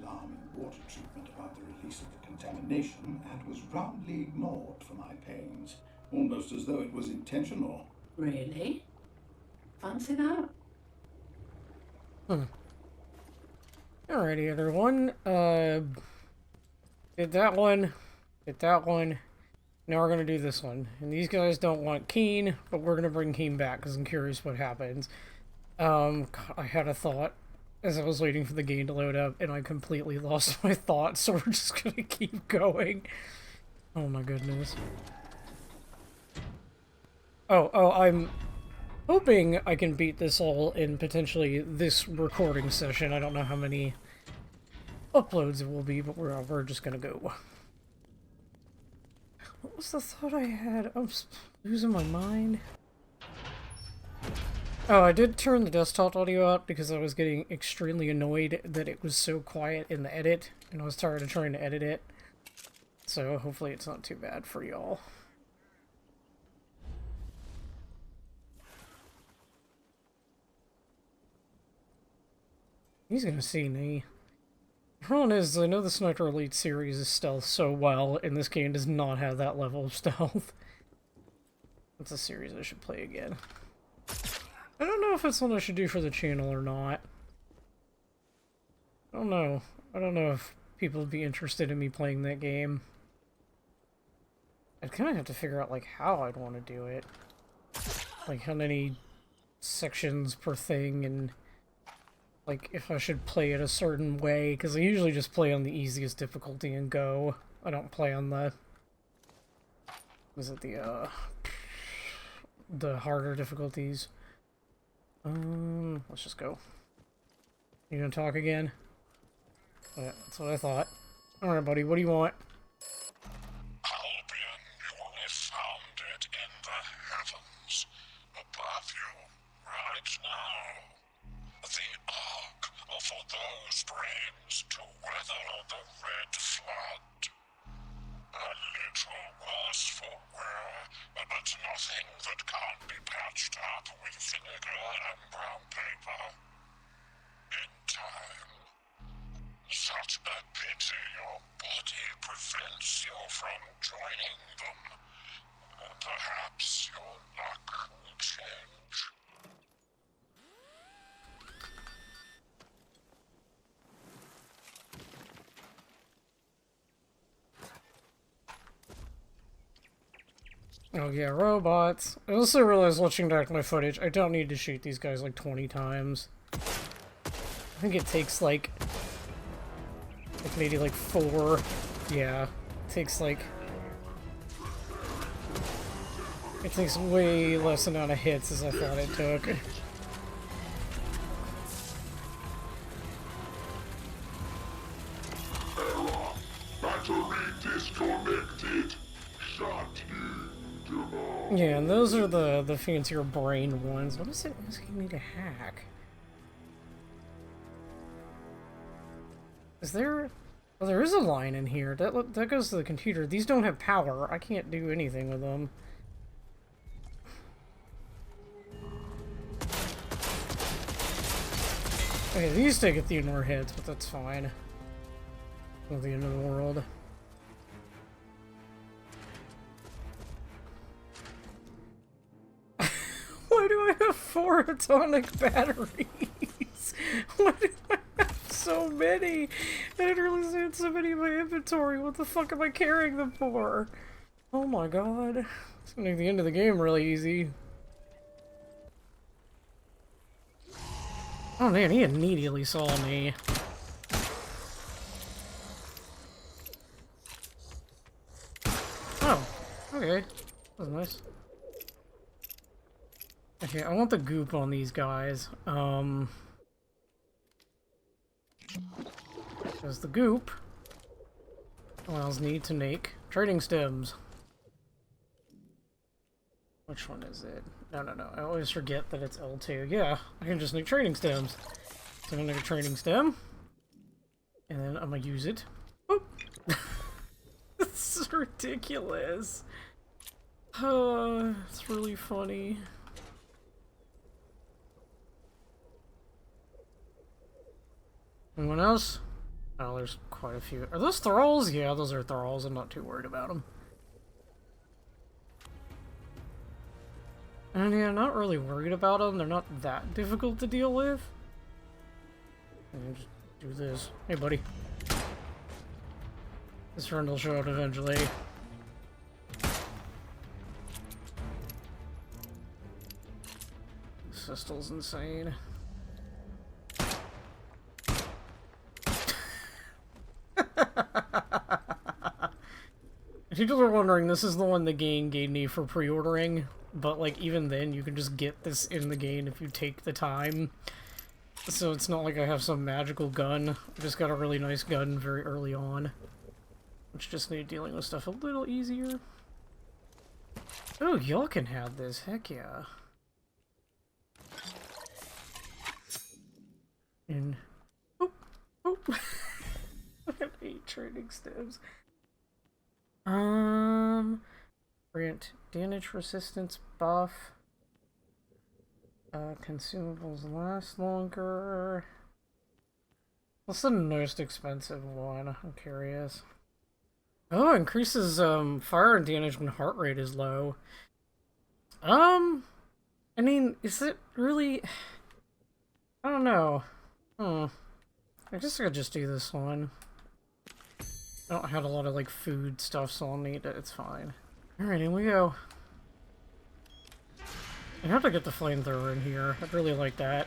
alarming water treatment about the release of the contamination and was roundly ignored for my pains, almost as though it was intentional. Really? Fancy that? Alrighty, everyone. Did that one. Did that one. Now we're gonna do this one. And these guys don't want KEENE, but we're gonna bring KEENE back because I'm curious what happens. I had a thought as I was waiting for the game to load up, and I completely lost my thought, so we're just gonna keep going. Oh my goodness. Oh, I'm hoping I can beat this all in potentially this recording session. I don't know how many uploads it will be, but we're just gonna go. What was the thought I had? I'm losing my mind. Oh, I did turn the desktop audio out because I was getting extremely annoyed that it was so quiet in the edit, and I was tired of trying to edit it. So hopefully it's not too bad for y'all. He's gonna see me. The problem is, I know the Sniper Elite series is stealth so well, and this game does not have that level of stealth. That's a series I should play again. I don't know if it's one I should do for the channel or not. I don't know. I don't know if people would be interested in me playing that game. I'd kind of have to figure out, like, how I'd want to do it. Like, how many sections per thing, and like, if I should play it a certain way, because I usually just play on the easiest difficulty and go. I don't play on the... Is it the harder difficulties? Let's just go. You gonna talk again? Yeah, that's what I thought. Alright, buddy, what do you want? Albion, you only found it in the heavens, above you, right now. The ark for those brains to weather the red flood. A little worse for wear, but nothing that can't be patched up with vinegar and brown paper. In time. Such a pity your body prevents you from joining them. Perhaps your luck will change. Oh yeah, robots. I also realized watching back my footage, I don't need to shoot these guys like 20 times. I think it takes like maybe like 4. Yeah, it takes like... It takes way less amount of hits as I thought it took. Error. Battery disconnected. Shut in. Yeah, and those are the fancier brain ones. What is it asking me to hack? Is there... Oh, there is a line in here. That goes to the computer. These don't have power. I can't do anything with them. Okay, these take a few more hits, but that's fine. Not the end of the world. Why do I have 4 atomic batteries? Why do I have so many? I didn't realize I had so many in my inventory. What the fuck am I carrying them for? Oh my god. It's gonna make the end of the game really easy. Oh man, he immediately saw me. Oh, okay. That was nice. Okay, I want the goop on these guys. Because the goop allows me to make trading stems. Which one is it? No. I always forget that it's L2. Yeah, I can just make trading stems. So I'm gonna make a trading stem. And then I'm gonna use it. Oop! This is ridiculous. It's really funny. Anyone else? Oh, there's quite a few. Are those thralls? Yeah, those are thralls. I'm not too worried about them. And yeah, not really worried about them. They're not that difficult to deal with. And just do this. Hey, buddy. This friend will show up eventually. This pistol's insane. If you guys are wondering, this is the one the game gave me for pre-ordering, but like even then you can just get this in the game if you take the time. So it's not like I have some magical gun. I just got a really nice gun very early on, which just made dealing with stuff a little easier. Oh, y'all can have this, heck yeah. And oop, oop. I have 8 training stems. Grant damage resistance buff. Consumables last longer. What's the most expensive one? I'm curious. Oh, increases fire damage when heart rate is low. I mean, is it really? I don't know. I guess I could just do this one. I don't have a lot of, like, food stuff, so I'll need it. It's fine. Alright, in we go. I have to get the flamethrower in here. I'd really like that.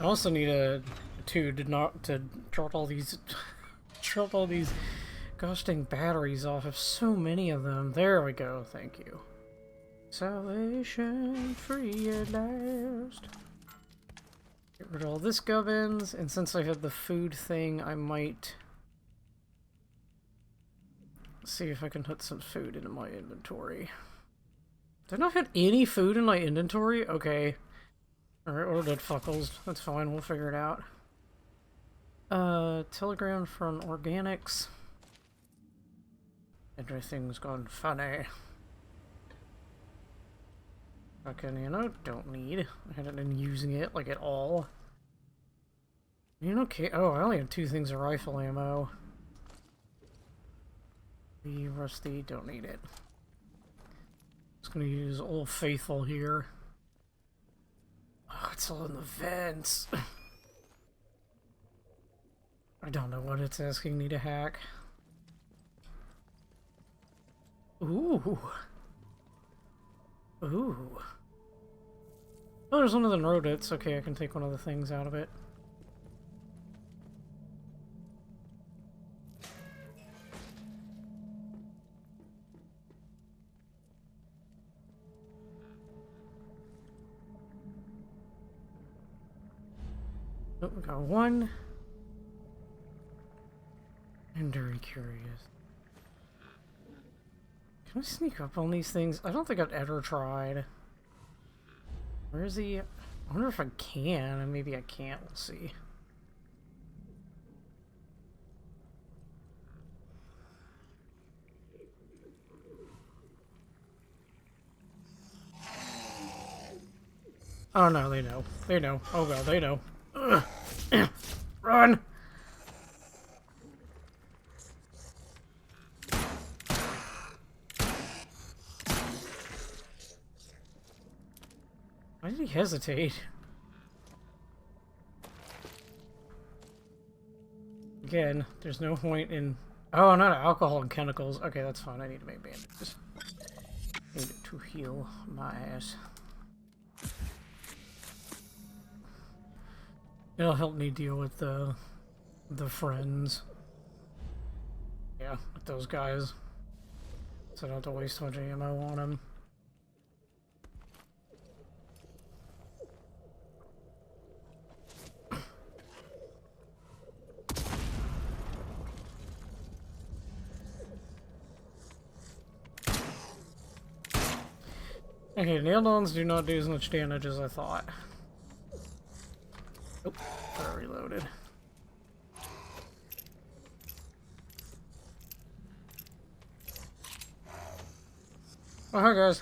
I also need a 2 to drop all these gosh dang batteries off of so many of them. There we go, thank you. Salvation free at last. Get rid of all this gubbins, and since I have the food thing, I might see if I can put some food into my inventory. Did I not have any food in my inventory? Okay. Alright, or did fuckles. That's fine, we'll figure it out. Telegram from Organics. Everything's gone funny. Fucking, you know, don't need. I haven't been using it, like, at all. You know, okay. Oh, I only have 2 things of rifle ammo. The rusty, don't need it. Just gonna use Old Faithful here. Oh, it's all in the vents. I don't know what it's asking me to hack. Ooh. Ooh. Oh, there's one of the rodents. Okay, I can take one of the things out of it. Oh, we got one. I'm very curious. Can I sneak up on these things? I don't think I've ever tried. Where is he? I wonder if I can, and maybe I can't. We'll see. Oh no, they know. They know. Oh god, they know. Ugh. Run! Why did he hesitate? Again, there's no point in... Oh, not alcohol and chemicals. Okay, that's fine. I need to make bandages. Need to heal my ass. It'll help me deal with the friends. Yeah, with those guys. So I don't have to waste so much ammo on them. Okay, nail-ons do not do as much damage as I thought. Oh, I reloaded. Oh, hi guys.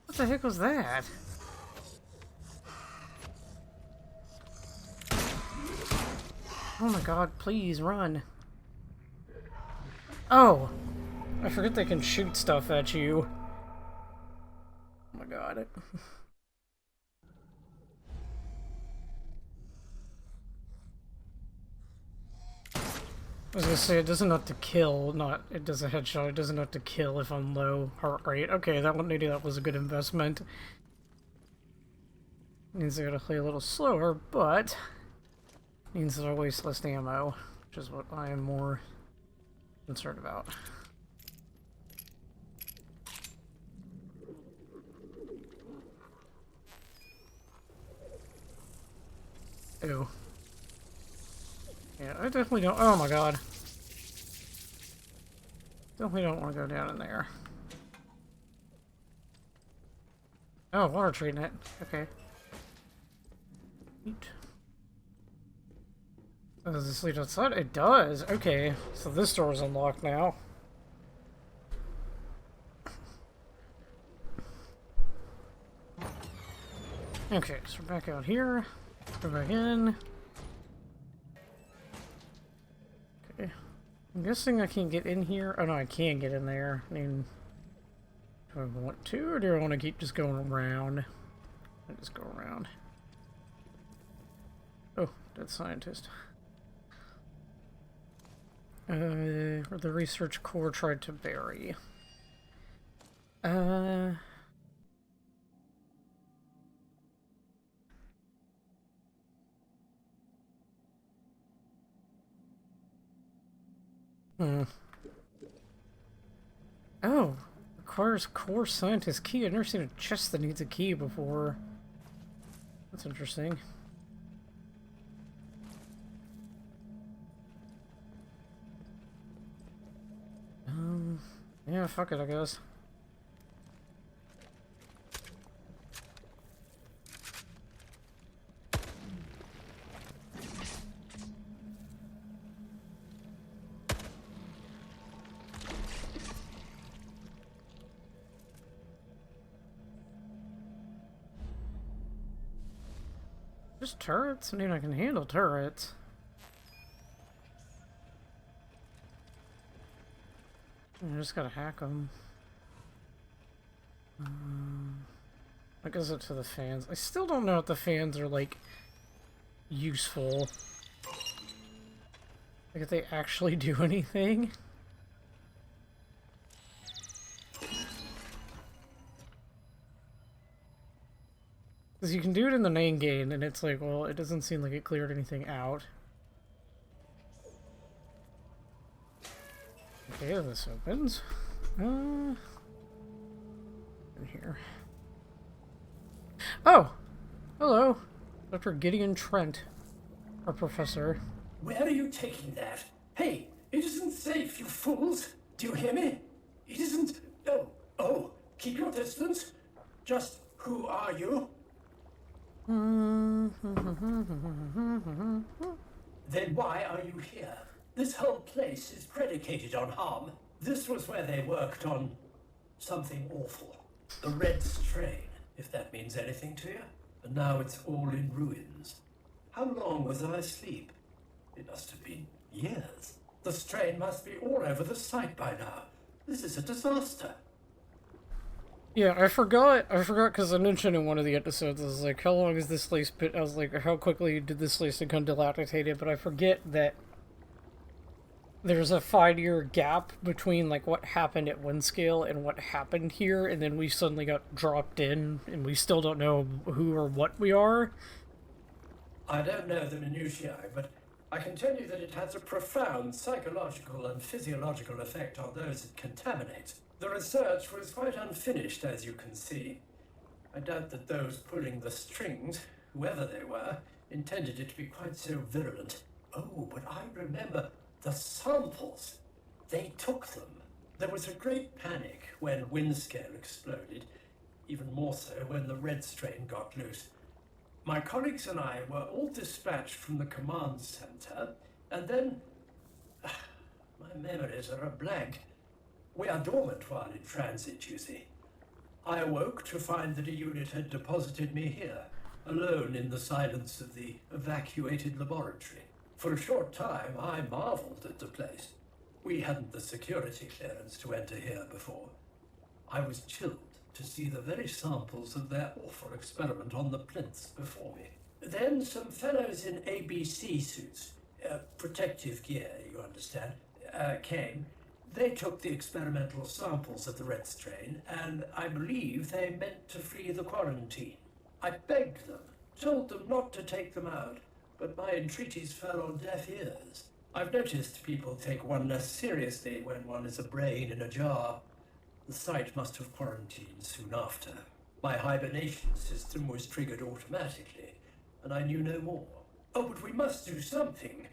What the heck was that? Oh my god, please run. Oh! I forget they can shoot stuff at you. Oh my god. I was gonna say, it doesn't have to kill, not, it does a headshot, it doesn't have to kill if I'm low heart rate. Okay, that one, maybe that was a good investment. Means I gotta play a little slower, but means that I waste less ammo, which is what I am more concerned about. Ew. Yeah, I definitely don't. Oh my god. Definitely don't want to go down in there. Oh, water treatment. Okay. Neat. Oh, does this lead outside? It does. Okay. So this door is unlocked now. Okay, so we're back out here. Go back in. Okay. I'm guessing I can't get in here. Oh no, I can get in there. I mean, do I want to, or do I want to keep just going around? I just go around. Oh, dead scientist. Or the research core tried to bury. Oh, requires core scientist key. I've never seen a chest that needs a key before. That's interesting. Yeah, fuck it, I guess. Just turrets? I mean, I can handle turrets. I just gotta hack them. I guess up to the fans. I still don't know if the fans are, like, useful. Like, if they actually do anything. Because you can do it in the main game, and it's like, well, it doesn't seem like it cleared anything out. Okay, this opens. In here. Oh! Hello! Dr. Gideon Trent, our professor. Where are you taking that? Hey, it isn't safe, you fools! Do you hear me? It isn't... Oh, keep your distance. Just, who are you? Then why are you here? This whole place is predicated on harm. This was where they worked on something awful. The Red Strain, if that means anything to you. And now it's all in ruins. How long was I asleep? It must have been years. The strain must be all over the site by now. This is a disaster. Yeah, I forgot because I mentioned in one of the episodes, I was like, how long is this place been, I was like, how quickly did this place become dilapidated, but I forget that there's a 5-year gap between, like, what happened at one scale and what happened here, and then we suddenly got dropped in, and we still don't know who or what we are. I don't know the minutiae, but I can tell you that it has a profound psychological and physiological effect on those it contaminates. The research was quite unfinished, as you can see. I doubt that those pulling the strings, whoever they were, intended it to be quite so virulent. Oh, but I remember the samples. They took them. There was a great panic when Windscale exploded, even more so when the Red Strain got loose. My colleagues and I were all dispatched from the command center, and then... my memories are a blank. We are dormant while in transit, you see. I awoke to find that a unit had deposited me here, alone in the silence of the evacuated laboratory. For a short time, I marveled at the place. We hadn't the security clearance to enter here before. I was chilled to see the very samples of their awful experiment on the plinths before me. Then some fellows in ABC suits, protective gear, you understand, came. They took the experimental samples of the red strain, and I believe they meant to free the quarantine. I begged them, told them not to take them out, but my entreaties fell on deaf ears. I've noticed people take one less seriously when one is a brain in a jar. The site must have quarantined soon after. My hibernation system was triggered automatically, and I knew no more. Oh, but we must do something.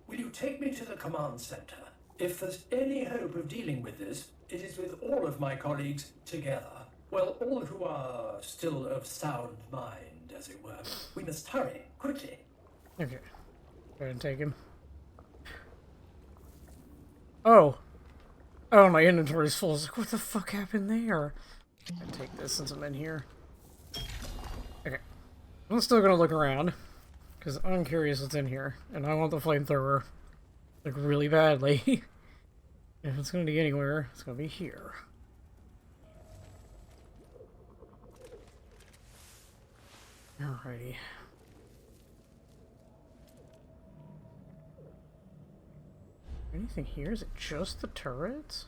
Will you take me to the command center? If there's any hope of dealing with this, it is with all of my colleagues together. Well, all who are still of sound mind, as it were. We must hurry, quickly. Okay. Go ahead and take him. Oh! Oh, my inventory's full. I was like, what the fuck happened there? I'll take this since I'm in here. Okay. I'm still gonna look around, because I'm curious what's in here, and I want the flamethrower, like, really badly. If it's gonna be anywhere, it's gonna be here. Alrighty. Anything here? Is it just the turrets?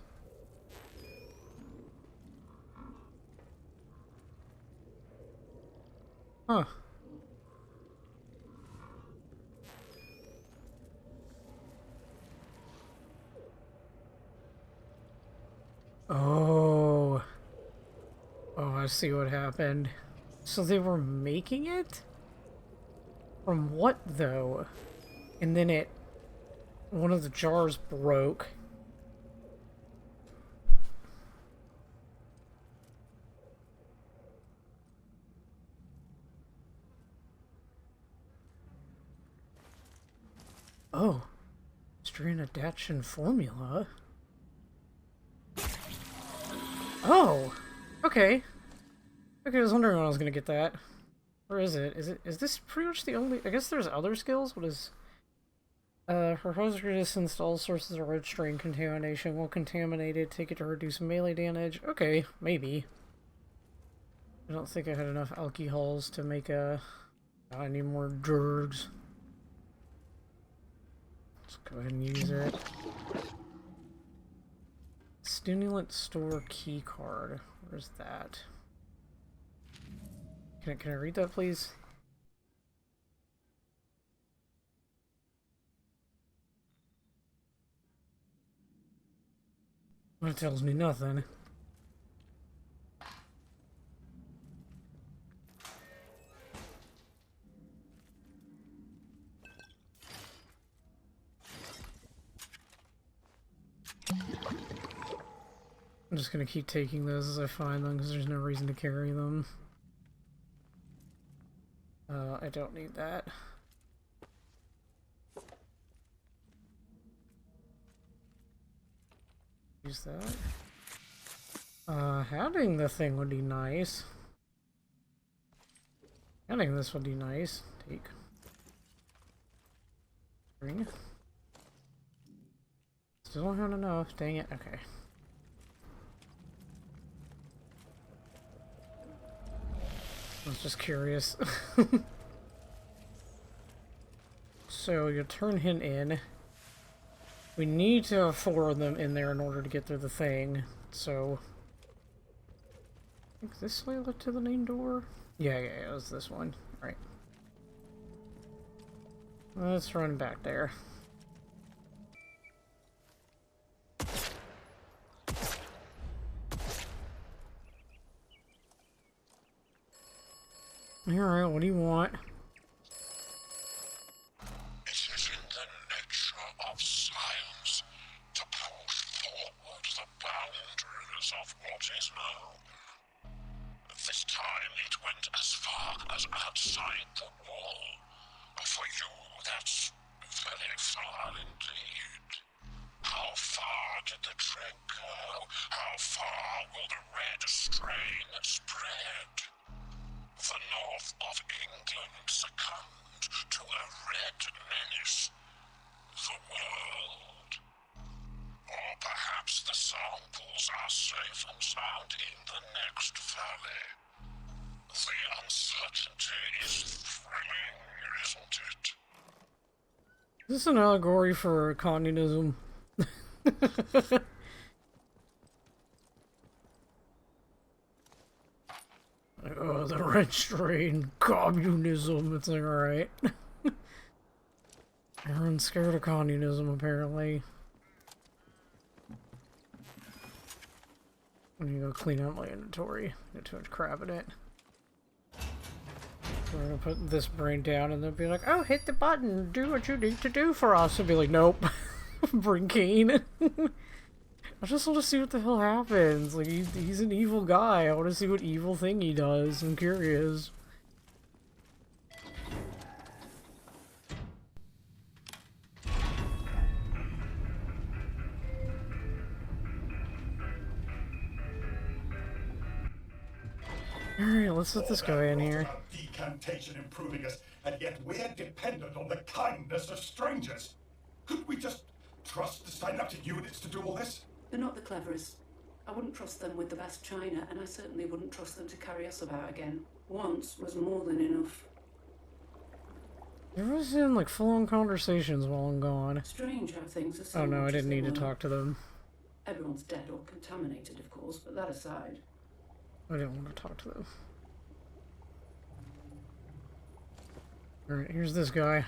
Huh. Oh. Oh, I see what happened. So they were making it? From what, though? And then one of the jars broke. Oh. Strain adaptation formula. Oh! Okay. Okay, I was wondering when I was gonna get that. Where is it? Is this pretty much the only... I guess there's other skills? What is... for hazard resistance to all sources of red strain contamination. While contaminated, take it to reduce melee damage. Okay, maybe. I don't think I had enough alcohols to make I need more drugs. Let's go ahead and use it. Stimulant store key card. Where's that? Can I read that, please? That tells me nothing. I'm just gonna keep taking those as I find them because there's no reason to carry them. I don't need that. Use that. Having the thing would be nice. Having this would be nice. Take. Ring. Still don't have enough. Dang it. Okay. I was just curious. So you turn him in. We need to have 4 of them in there in order to get through the thing. So I think this way led to the main door. Yeah, it was this one. All right. Let's run back there. Alright, what do you want? It is in the nature of science to push forward the boundaries of what is known. This time it went as far as outside the wall. For you, that's very far indeed. How far did the trek go? How far will the red strain spread? sound in the next valley. The uncertainty is thrilling, isn't it? Is this an allegory for communism? Oh, the red strain, communism. It's like, alright. Everyone's scared of communism, apparently. I need to go clean out my inventory. Got too much crap in it. We're gonna put this brain down and then be like, oh, hit the button, do what you need to do for us. And be like, nope. Bring KEENE. I just want to see what the hell happens. Like, he's an evil guy. I want to see what evil thing he does. I'm curious. Alright, let's let this guy in here. Decantation improving us, and yet we're dependent on the kindness of strangers. Couldn't we just trust the synaptic units to do all this? They're not the cleverest. I wouldn't trust them with the best china, and I certainly wouldn't trust them to carry us about again. Once was more than enough. There was in like full-on conversations while I'm gone. Strange how things are so Oh no, I much as didn't they need to were. talk to them. Everyone's dead or contaminated, of course, but that aside. I didn't want to talk to them. Alright, here's this guy.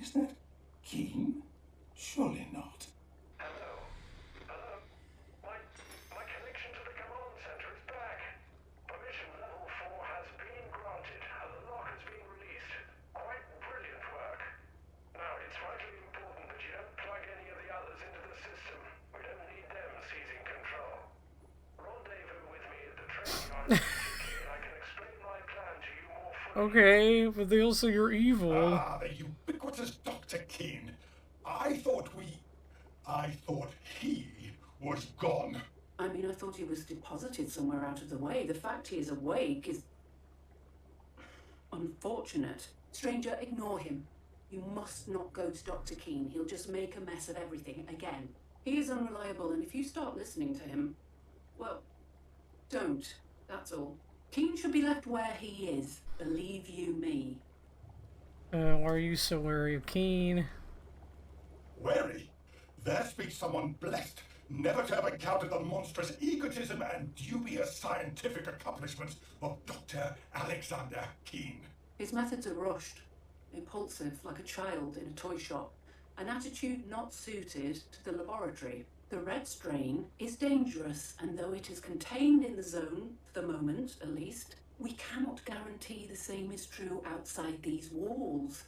Is that KEENE? Surely not. My connection to the command center is back. Permission level 4 has been granted, and the lock has been released. Quite brilliant work. Now, it's vitally important that you don't plug any of the others into the system. We don't need them seizing control. Rendezvous with me at the training yard, and I can explain my plan to you more fully. Okay, but they also you're evil. Ah, the ubiquitous Dr. KEENE. I thought he was gone. I mean, I thought he was deposited somewhere out of the way. The fact he is awake is unfortunate. Stranger, ignore him. You must not go to Dr. KEENE. He'll just make a mess of everything again. He is unreliable, and if you start listening to him, well, don't. That's all. KEENE should be left where he is. Believe you me. Why are you so wary of KEENE? Wary? There speaks someone blessed, never to have encountered the monstrous egotism and dubious scientific accomplishments of Dr. Alexander KEENE. His methods are rushed, impulsive, like a child in a toy shop, an attitude not suited to the laboratory. The red strain is dangerous, and though it is contained in the zone, for the moment at least, we cannot guarantee the same is true outside these walls.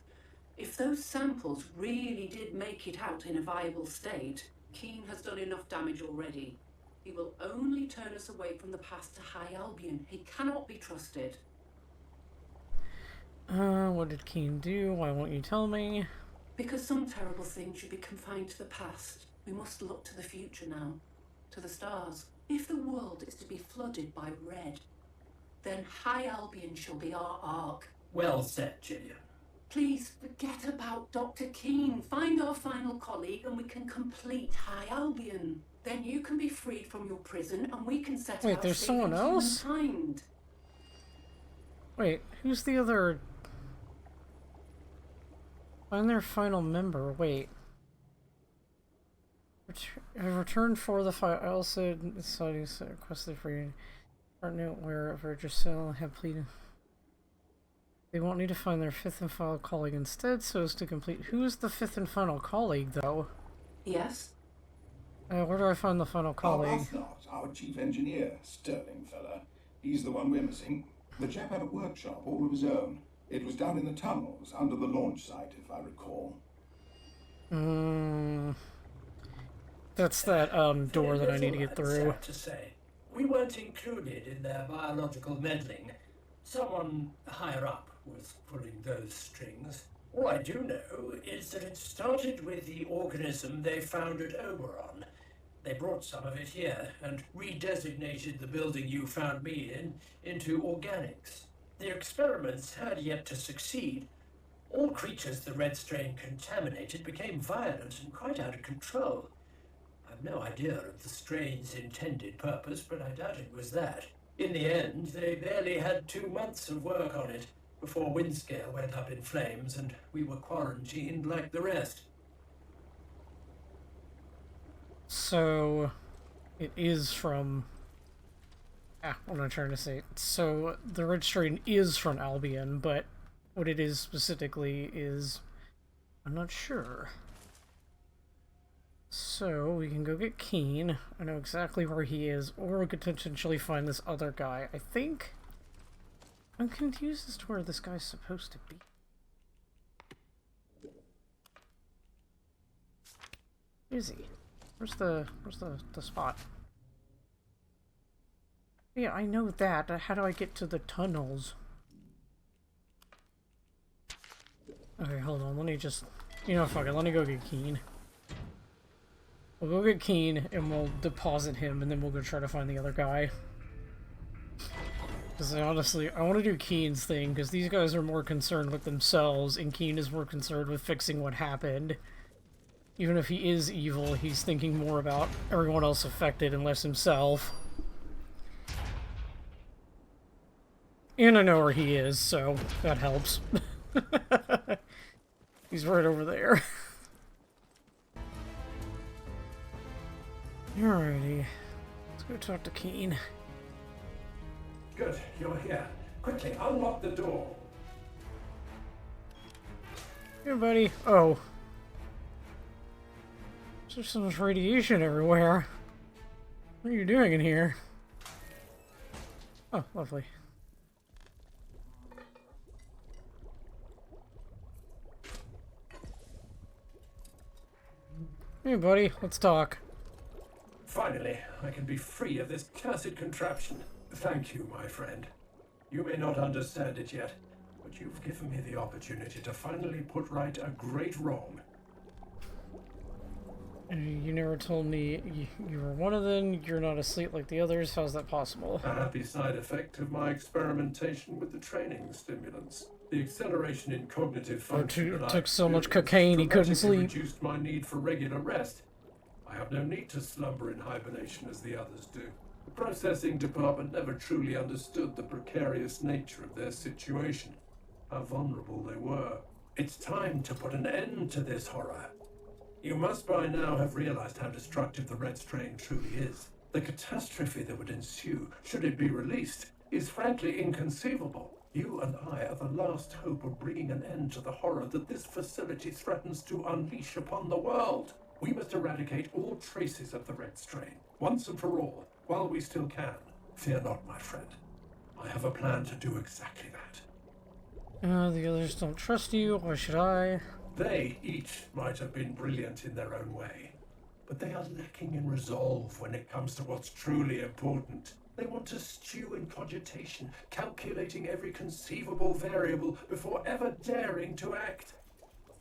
If those samples really did make it out in a viable state, KEENE has done enough damage already. He will only turn us away from the path to High Albion. He cannot be trusted. What did KEENE do? Why won't you tell me? Because some terrible thing should be confined to the past. We must look to the future now, to the stars. If the world is to be flooded by red, then High Albion shall be our ark. Well said, Gillian. Please forget about Dr. KEENE. Find our final colleague and we can complete High Albion. Then you can be freed from your prison and we can set Wait, out there's saving someone else? humankind. Wait, who's the other... Find their final member. Wait. Return for the file. I also decided to request the free note where Virgil have pleaded. They won't need to find their fifth and final colleague instead, so as to complete. Who is the fifth and final colleague, though? Yes? Where do I find the final colleague? Not our chief engineer, sterling fella. He's the one we're missing. The chap had a workshop all of his own. It was down in the tunnels under the launch site, if I recall. That's that door that I need to get through. Sad to say, we weren't included in their biological meddling. Someone higher up was pulling those strings. All I do know is that it started with the organism they found at Oberon. They brought some of it here and redesignated the building you found me in into organics. The experiments had yet to succeed. All creatures the red strain contaminated became violent and quite out of control. I've no idea of the strain's intended purpose, but I doubt it was that. In the end, they barely had 2 months of work on it before Windscale went up in flames and we were quarantined like the rest. So, it is from... what am I trying to say? So, the red strain is from Albion, but what it is specifically is... I'm not sure. So, we can go get KEENE. I know exactly where he is, or we could potentially find this other guy. I think... I'm confused as to where this guy's supposed to be. Where is he? Where's the spot? Yeah, I know that. How do I get to the tunnels? Okay, hold on. Let me just... You know, fuck it. Let me go get KEENE. We'll go get KEENE, and we'll deposit him, and then we'll go try to find the other guy. Because honestly, I want to do KEENE's thing, because these guys are more concerned with themselves, and KEENE is more concerned with fixing what happened. Even if he is evil, he's thinking more about everyone else affected and less himself. And I know where he is, so that helps. He's right over there. Alrighty. Let's go talk to KEENE. Good, you're here. Quickly, unlock the door. Here, buddy. Oh. There's so much radiation everywhere. What are you doing in here? Oh, lovely. Hey, buddy. Let's talk. Finally, I can be free of this cursed contraption. Thank you, my friend. You may not understand it yet, but you've given me the opportunity to finally put right a great wrong. You never told me you were one of them. You're not asleep like the others. How's that possible? A happy side effect of my experimentation with the training stimulants. The acceleration in cognitive function that took so much cocaine he couldn't sleep. Reduced my need for regular rest. I have no need to slumber in hibernation as the others do. The processing department never truly understood the precarious nature of their situation, how vulnerable they were. It's time to put an end to this horror. You must by now have realized how destructive the red strain truly is. The catastrophe that would ensue, should it be released, is frankly inconceivable. You and I are the last hope of bringing an end to the horror that this facility threatens to unleash upon the world. We must eradicate all traces of the red strain, once and for all, while we still can. Fear not, my friend. I have a plan to do exactly that. The others don't trust you. Why should I? They each might have been brilliant in their own way, but they are lacking in resolve when it comes to what's truly important. They want to stew in cogitation, calculating every conceivable variable before ever daring to act.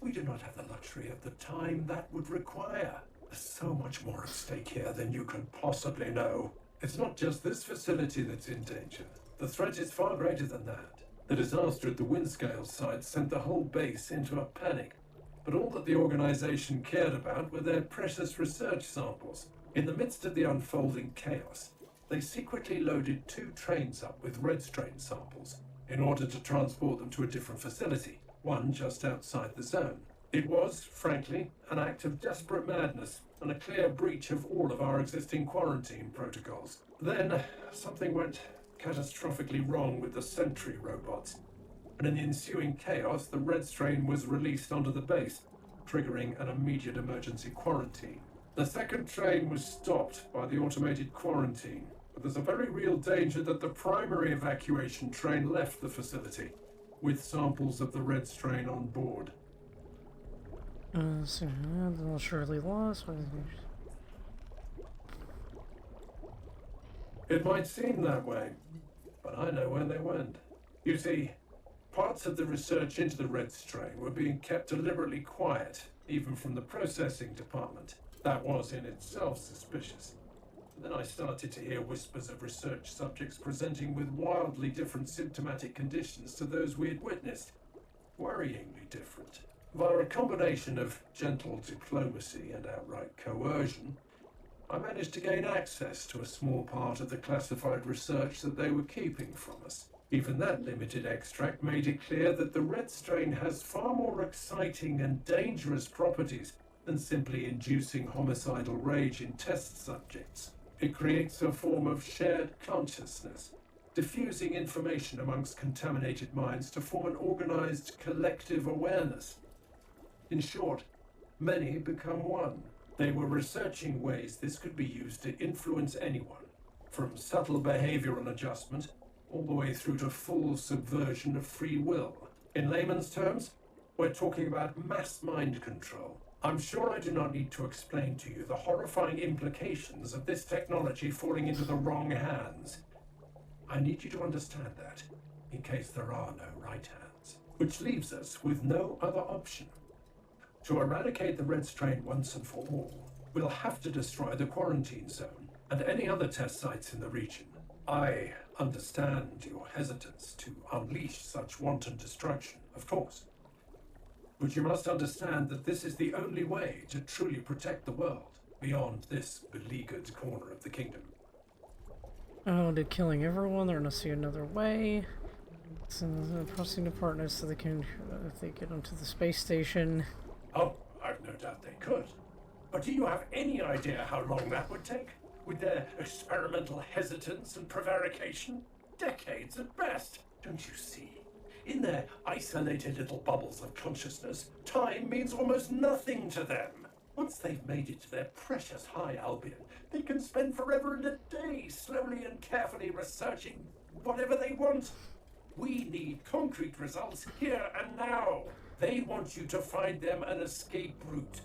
We do not have the luxury of the time that would require. There's so much more at stake here than you can possibly know. It's not just this facility that's in danger. The threat is far greater than that. The disaster at the Windscale site sent the whole base into a panic. But all that the organization cared about were their precious research samples. In the midst of the unfolding chaos, they secretly loaded 2 trains up with red strain samples in order to transport them to a different facility, one just outside the zone. It was, frankly, an act of desperate madness and a clear breach of all of our existing quarantine protocols. Then, something went catastrophically wrong with the sentry robots, and in the ensuing chaos, the red strain was released onto the base, triggering an immediate emergency quarantine. The second train was stopped by the automated quarantine, but there's a very real danger that the primary evacuation train left the facility, with samples of the red strain on board. So, they'll surely lost. It might seem that way, but I know where they went. You see, Parts of the research into the red strain were being kept deliberately quiet, even from the processing department. That was in itself suspicious. Then I started to hear whispers of research subjects presenting with wildly different symptomatic conditions to those we had witnessed. Worryingly different. Via a combination of gentle diplomacy and outright coercion, I managed to gain access to a small part of the classified research that they were keeping from us. Even that limited extract made it clear that the red strain has far more exciting and dangerous properties than simply inducing homicidal rage in test subjects. It creates a form of shared consciousness, diffusing information amongst contaminated minds to form an organized collective awareness. In short, many become one. They were researching ways this could be used to influence anyone, from subtle behavioral adjustment all the way through to full subversion of free will. In layman's terms, we're talking about mass mind control. I'm sure I do not need to explain to you the horrifying implications of this technology falling into the wrong hands. I need you to understand that, in case there are no right hands. Which leaves us with no other option. To eradicate the red strain once and for all, we'll have to destroy the quarantine zone and any other test sites in the region. I understand your hesitance to unleash such wanton destruction, of course. But you must understand that this is the only way to truly protect the world beyond this beleaguered corner of the kingdom. Oh, to killing everyone, they're gonna see another way. Send the processing department so they can, if they get onto the space station. Oh, I've no doubt they could. But do you have any idea how long that would take? With their experimental hesitance and prevarication? Decades at best, don't you see? In their isolated little bubbles of consciousness, time means almost nothing to them. Once they've made it to their precious high Albion, they can spend forever and a day slowly and carefully researching whatever they want. We need concrete results here and now. They want you to find them an escape route.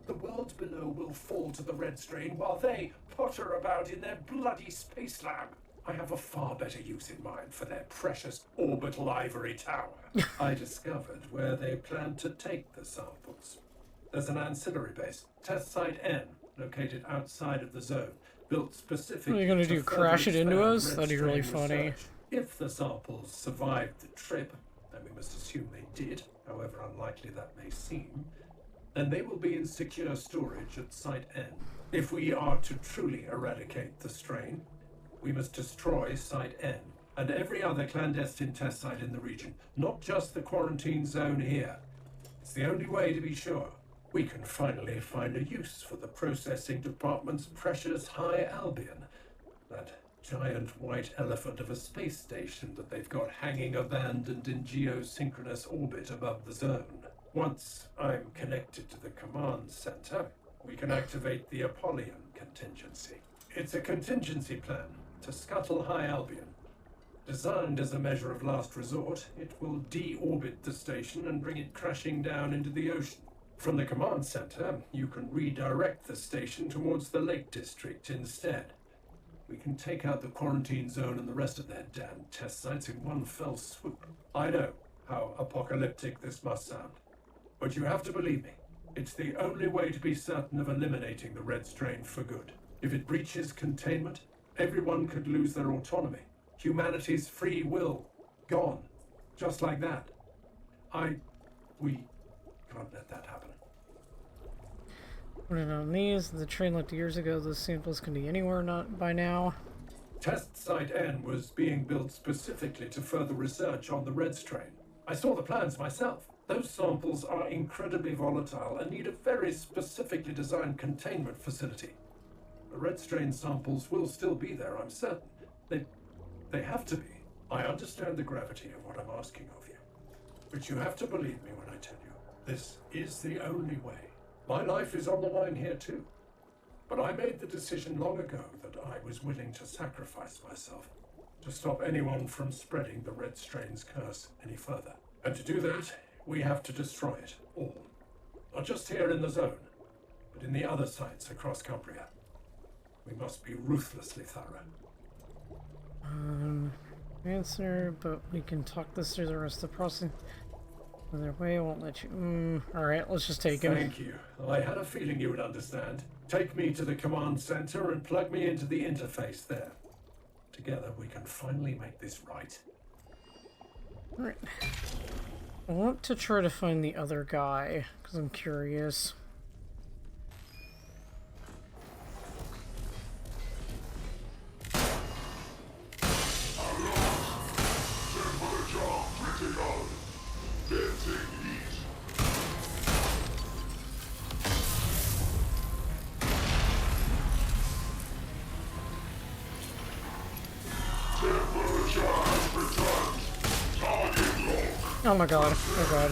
The world below will fall to the red strain while they potter about in their bloody space lab. I have a far better use in mind for their precious orbital ivory tower. I discovered where they plan to take the samples. There's an ancillary base, Test Site N, located outside of the zone, built specifically What are you gonna do, crash it into us? That'd be really funny. If the samples survived the trip, and we must assume they did, however unlikely that may seem, then they will be in secure storage at Site N. If we are to truly eradicate the strain, we must destroy Site N and every other clandestine test site in the region, not just the quarantine zone here. It's the only way to be sure we can finally find a use for the processing department's precious high Albion, that giant white elephant of a space station that they've got hanging abandoned in geosynchronous orbit above the zone. Once I'm connected to the command center, we can activate the Apollyon contingency. It's a contingency plan to scuttle High Albion. Designed as a measure of last resort, it will deorbit the station and bring it crashing down into the ocean. From the command center, you can redirect the station towards the Lake District instead. We can take out the quarantine zone and the rest of their damn test sites in one fell swoop. I know how apocalyptic this must sound, but you have to believe me. It's the only way to be certain of eliminating the red strain for good. If it breaches containment, everyone could lose their autonomy. Humanity's free will, gone. Just like that. We can't let that happen. Put it on these. The train left years ago. Those samples can be anywhere not by now. Test Site N was being built specifically to further research on the red strain. I saw the plans myself. Those samples are incredibly volatile and need a very specifically designed containment facility. The red strain samples will still be there, I'm certain. They have to be. I understand the gravity of what I'm asking of you. But you have to believe me when I tell you, this is the only way. My life is on the line here too. But I made the decision long ago that I was willing to sacrifice myself to stop anyone from spreading the red strain's curse any further. And to do that, we have to destroy it all. Not just here in the zone, but in the other sites across Cumbria. We must be ruthlessly thorough. Answer, but we can talk this through the rest of the process. Other way, I won't let you. Alright, let's just take him. Thank you. I had a feeling you would understand. Take me to the command center and plug me into the interface there. Together we can finally make this right. Alright. I want to try to find the other guy, because I'm curious. Oh my god, oh god.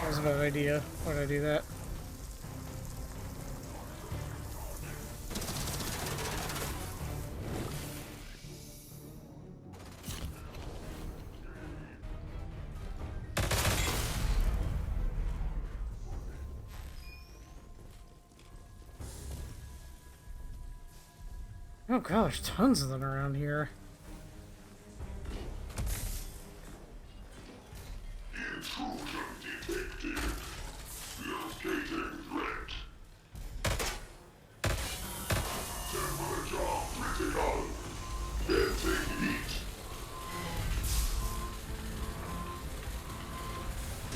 That was a bad idea. Why did I do that? Oh gosh, tons of them around here. Intrusion detected. Locating threat. Temperature critical. Venting heat.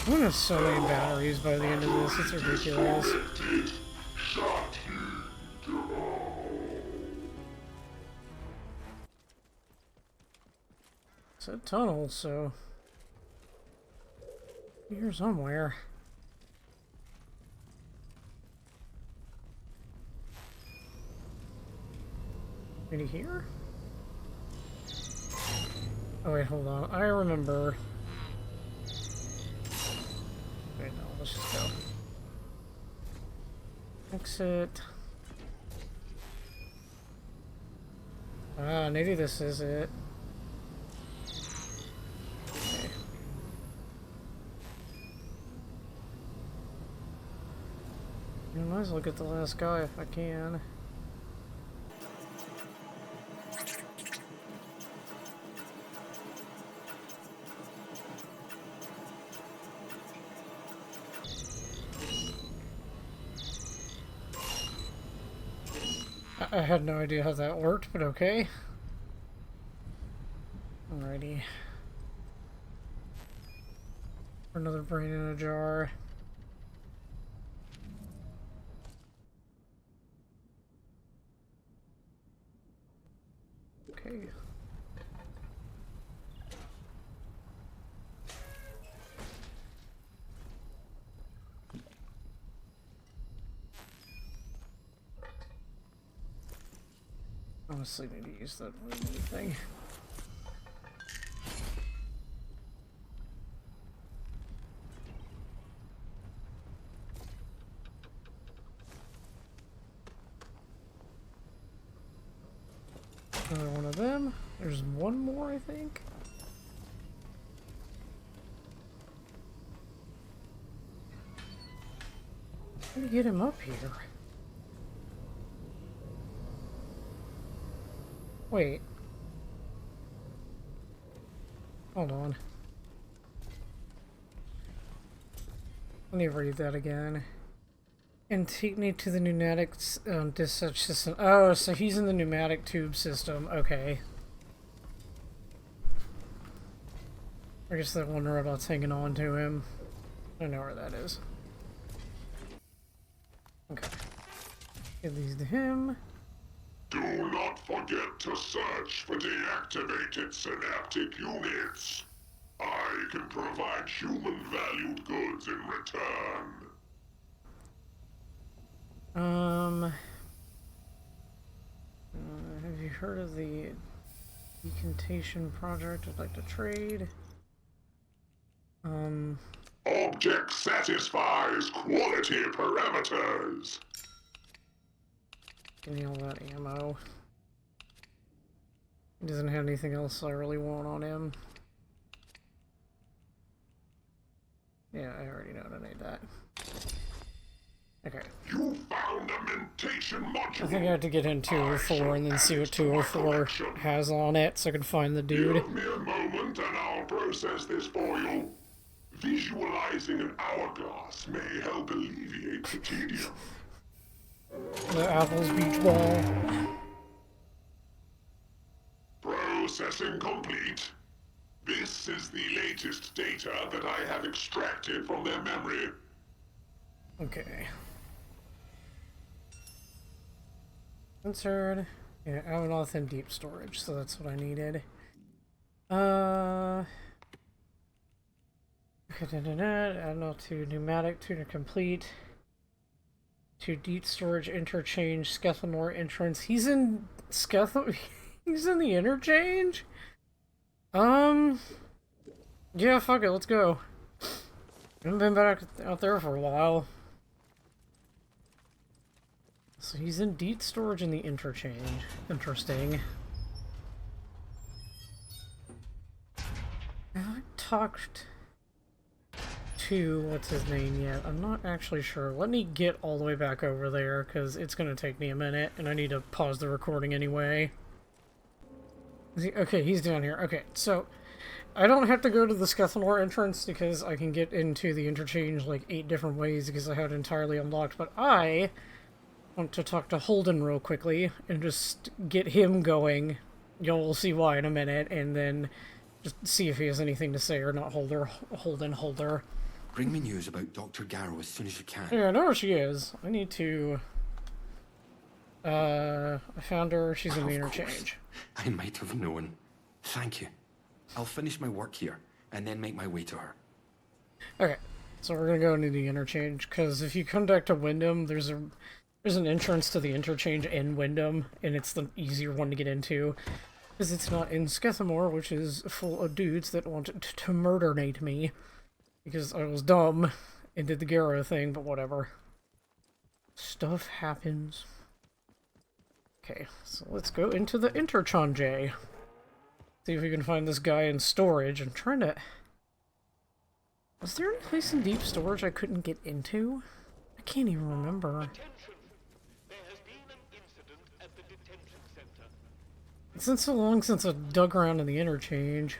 I'm gonna have so many batteries by the end of this, it's ridiculous. Detected. Shut in. It's a tunnel, so here somewhere. Maybe here? Oh wait, hold on. I remember. Wait, no, let's just go. Exit. Ah, maybe this is it. Okay. I might as well get the last guy if I can. I had no idea how that worked, but okay. Alrighty. Another brain in a jar. Okay. Honestly, need to use that remedy thing. Another one of them. There's one more, I think. How do you get him up here? Wait. Hold on. Let me read that again. And take me to the pneumatic dispatch system. Oh, so he's in the pneumatic tube system. Okay. I guess that one robot's hanging on to him. I know where that is. Okay. Give these to him. Do not forget to search for deactivated synaptic units. I can provide human-valued goods in return. Have you heard of the decontation project? I'd like to trade. Object satisfies quality parameters. Give me all that ammo. He doesn't have anything else I really want on him. Yeah, I already know I need that. Okay. You found a adaptation module. I think I have to get in 204 and then see what 204 has on it so I can find the dude. Give me a moment and I'll process this for you. Visualizing an hourglass may help alleviate the tedium. The Apple's Beach Ball. Processing complete. This is the latest data that I have extracted from their memory. Okay. Censored. Yeah, Avanoth and deep storage, so that's what I needed. Avanoth to pneumatic, tuner complete. To deep storage interchange, Skethanor entrance. He's in he's in the interchange? Yeah, fuck it, let's go. I haven't been back out there for a while. So he's in deep storage in the interchange. Interesting. I haven't talked to what's his name yet. I'm not actually sure. Let me get all the way back over there because it's gonna take me a minute and I need to pause the recording anyway. Okay, he's down here. Okay, so I don't have to go to the Skethanor entrance because I can get into the interchange like 8 different ways because I have it entirely unlocked, but I want to talk to Holden real quickly and just get him going. You'll see why in a minute, and then just see if he has anything to say or not. Holder. Bring me news about Dr. Garrow as soon as you can. Yeah, I know where she is. I need to... I found her. She's in the interchange. I might have known. Thank you. I'll finish my work here, and then make my way to her. Okay, so we're gonna go into the interchange, because if you come back to Wyndham, there's an entrance to the interchange in Wyndham, and it's the easier one to get into, because it's not in Skethamore, which is full of dudes that wanted to murdernate me, because I was dumb and did the Garrow thing, but whatever. Stuff happens. Okay, so let's go into the interchange. See if we can find this guy in storage. I'm trying to... Was there any place in deep storage I couldn't get into? I can't even remember. It's been so long since I dug around in the interchange.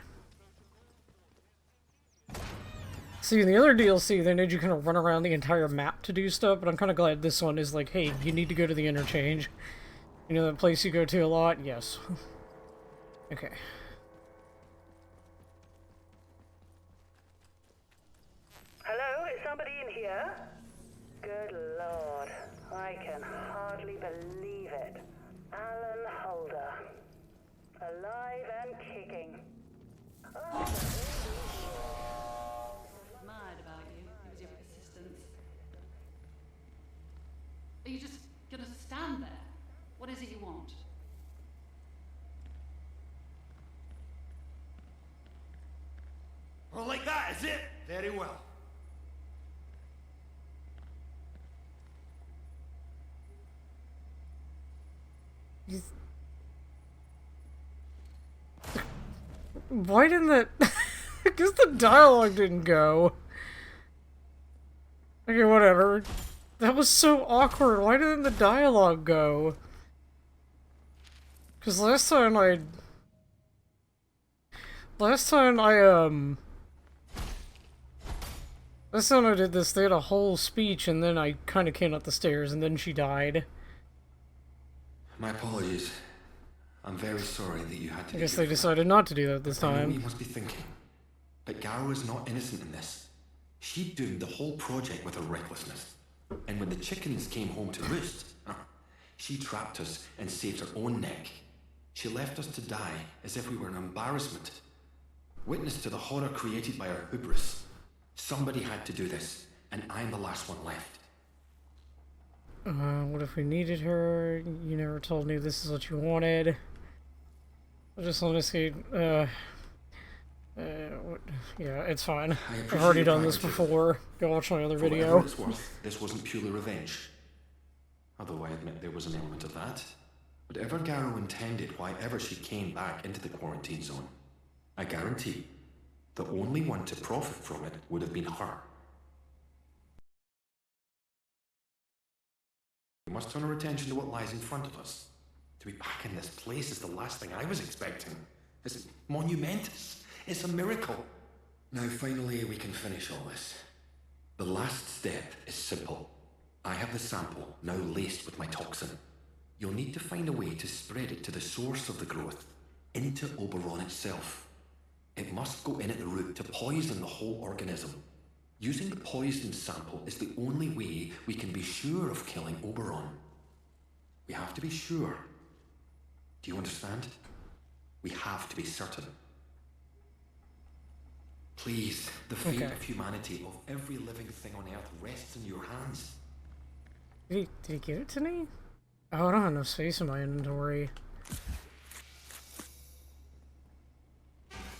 See, in the other DLC, they made you kind of run around the entire map to do stuff, but I'm kind of glad this one is like, hey, you need to go to the interchange. You know that place you go to a lot? Yes. Okay. Hello, is somebody in here? Good Lord, I can hardly believe it. Alan Holder. Alive and kicking. Oh, Admired about you. It was your persistence. Are you just gonna stand there? What is it you want? Well, like that, is it? Very well. Why didn't that... I guess the dialogue didn't go. Okay, whatever. That was so awkward. Why didn't the dialogue go? Because last time I did this, they had a whole speech, and then I kind of came up the stairs, and then she died. My apologies. I'm very sorry that you had to... I guess they decided not to do that this I know what time. you must be thinking, but Garrow is not innocent in this. She doomed the whole project with her recklessness. And when the chickens came home to roost, she trapped us and saved her own neck. She left us to die as if we were an embarrassment. Witness to the horror created by her hubris. Somebody had to do this, and I'm the last one left. What if we needed her? You never told me this is what you wanted. I just want to say, yeah, it's fine. I've already done this before. Go watch my other For video. whatever it's worth, this wasn't purely revenge. Although I admit there was an element of that. Whatever Garrow intended, why ever she came back into the quarantine zone, I guarantee the only one to profit from it would have been her. We must turn our attention to what lies in front of us. To be back in this place is the last thing I was expecting. It's monumentous. It's a miracle. Now finally we can finish all this. The last step is simple. I have the sample now laced with my toxin. You'll need to find a way to spread it to the source of the growth, into Oberon itself. It must go in at the root to poison the whole organism. Using the poisoned sample is the only way we can be sure of killing Oberon. We have to be sure. Do you understand? We have to be certain. Please, the fate of humanity, of every living thing on Earth, rests in your hands. Did he give it to me? Oh, I don't have enough space in my inventory.